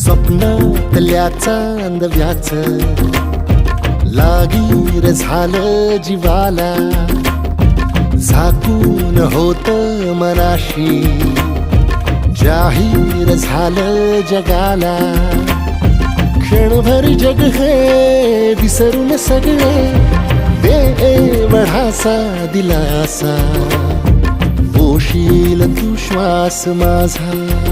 स्वप्नातल्या चांदव्याच लागीर झालं जीवाला, झाकून होत मनाशी जाहीर झालं जगाला. क्षणभर जग हे विसरून सगळे देवढासा दिलासा, पोशील तू श्वास माझा.